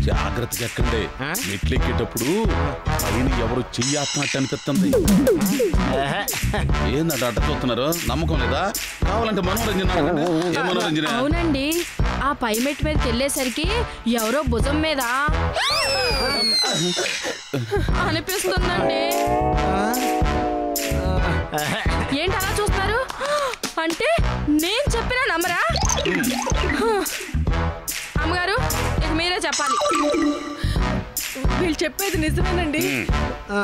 జాగ్రత్తగా ఎక్కండి. మెట్లెక్కేటప్పుడు పైన ఎవరు చెయ్యాత్నట్టు అనిపిస్తుంది. ఏందంట అడ్డ చూస్తున్నారు? నమ్మకం లేదా? కావాలంటే మనోరంజన. అవునండి, ఆ పై మెట్టు మీదకి వెళ్ళేసరికి ఎవరో భుజం మీద అనిపిస్తుందండి. ఏంటి అలా చూస్తారు? అంటే నేను చెప్పినా నమ్మరా? అమ్మగారు, ఇక మీరే చెప్పాలి. వీళ్ళు చెప్పేది నిజమేనండి.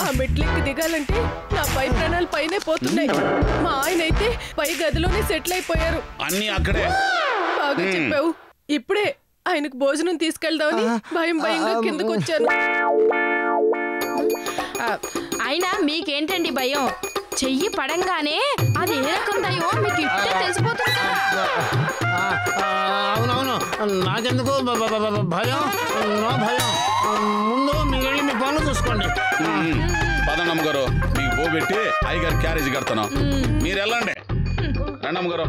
ఆ మెట్లెక్కి దిగాలంటే నా పై ప్రాణాలు పైనే పోతున్నాయి. మా ఆయన అయితే పై గదిలోనే సెటిల్ అయిపోయారు. అన్ని అక్కడే. బాగా చెప్పావు. ఇప్పుడే ఆయనకు భోజనం తీసుకెళ్దామని భయంగా కిందకు వచ్చాను. అయినా మీకేంటండి భయం? చెయ్యి పడంగానే అది ఏ రకం దయ్యో మీకు ఇట్టే తెలిసిపోతుంది కదా. అవునవును, నాకెందుకు భయం? నో భయం. ముందు మీరు వెళ్ళి మీ పనులు చూసుకోండి. పదనమ్మ గారు, మీకు పోబెట్టి అయ్యగారు క్యారేజ్ కడతాను. మీరు వెళ్ళండి. రండమ్మ గారు.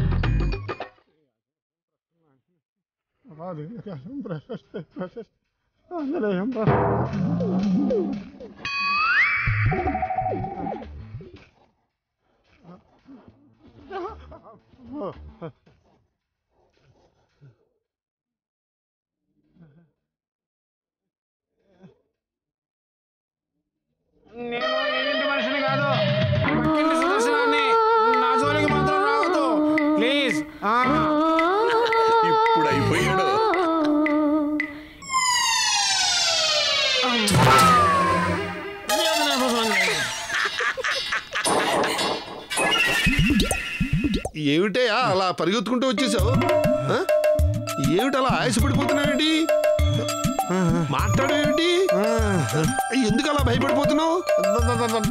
నేను ఇంటి మనిషిని కాదు, ఇంటి సుదర్శనాన్ని. నా జోలికి మాత్రం రావద్దు ప్లీజ్. ఇప్పుడు అయిపోయాడు. ఏమిటయా అలా పరిగెత్తుకుంటూ వచ్చేసావు? ఏమిటి అలా ఆయాసపడిపోతున్నావేంటి? మాట్లాడేమిటి? ఎందుకు అలా భయపడిపోతున్నావు?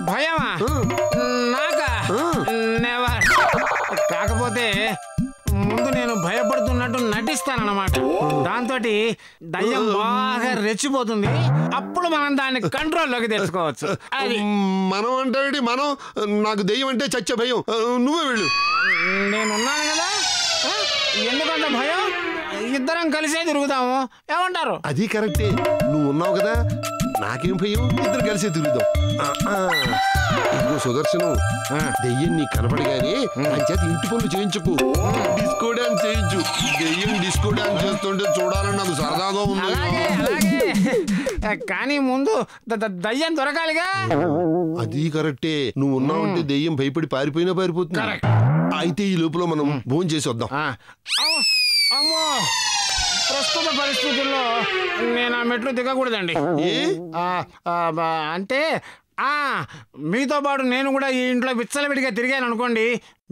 భయమా? నాకా? నెవర్. కాకపోతే ముందు నేను భయపడుతున్నట్టు నటిస్తానన్నమాట. దాంతో దయ్యం బాగా రెచ్చిపోతుంది. అప్పుడు మనం దాన్ని కంట్రోల్లోకి తెచ్చుకోవచ్చు. అది మనం అంటే మనం. నాకు దెయ్యం అంటే చచ్చే భయం. నువ్వే వెళ్ళు. నేనున్నాను కదా, ఎందుకంత భయం? ఇద్దరం కలిసే తిరుగుదాము, ఏమంటారు? అది కరెక్టే. నువ్వు ఉన్నావు కదా, నాకేం భయం? ఇద్దరు కలిసే తిరుగుదాం. ఇదిగో సుదర్శనం, దెయ్యం నీకు కనపడగానే అంచేత ఇంటి పనులు చేయించుకు. డిస్కో డాన్స్ చేయించు. దెయ్యం డిస్కో డాన్స్ చేస్తుంటే చూడాలని నాకు సరదాగా ఉంది. కానీ ముందు దయ్యం దొరకాలిగా. అది కరెక్టే. నువ్వు ఉన్నావంటే దెయ్యం భయపడి పారిపోయినా పారిపోతుంది. అయితే ఈ లోపల మనం భోజనం చేసి వద్దాం. అమ్మో, ప్రస్తుత పరిస్థితుల్లో నేను ఆ మెట్లు దిగకూడదండి. అంటే మీతో పాటు నేను కూడా ఈ ఇంట్లో విచ్చలవిడిగా తిరిగాను అనుకోండి,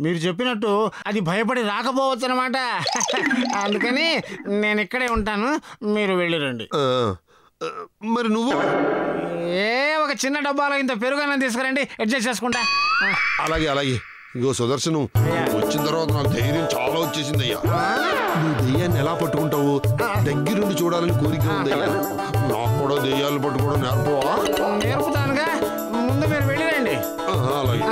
మీరు చెప్పినట్టు అది భయపడి రాకపోవచ్చు అనమాట. అందుకని నేను ఇక్కడే ఉంటాను, మీరు వెళ్ళిరండి. మరి నువ్వు ఒక చిన్న డబ్బాలో ఇంత పెరుగన్నం తీసుకురండి, అడ్జస్ట్ చేసుకుంటా. అలాగే అలాగే. ఇగో సుదర్శనం, వచ్చిన తర్వాత నాకు ధైర్యం చాలా వచ్చేసింది అయ్యా. నువ్వు దెయ్యాన్ని ఎలా పట్టుకుంటావు? దగ్గరుండి చూడాలని కోరిక ఉందయ్యా. నాకు కూడా దెయ్యాలు పట్టుకోవడం నేర్పవా? నేర్పుతానుగా, ముందు మీరు వెళ్ళిరండి. అలాగే.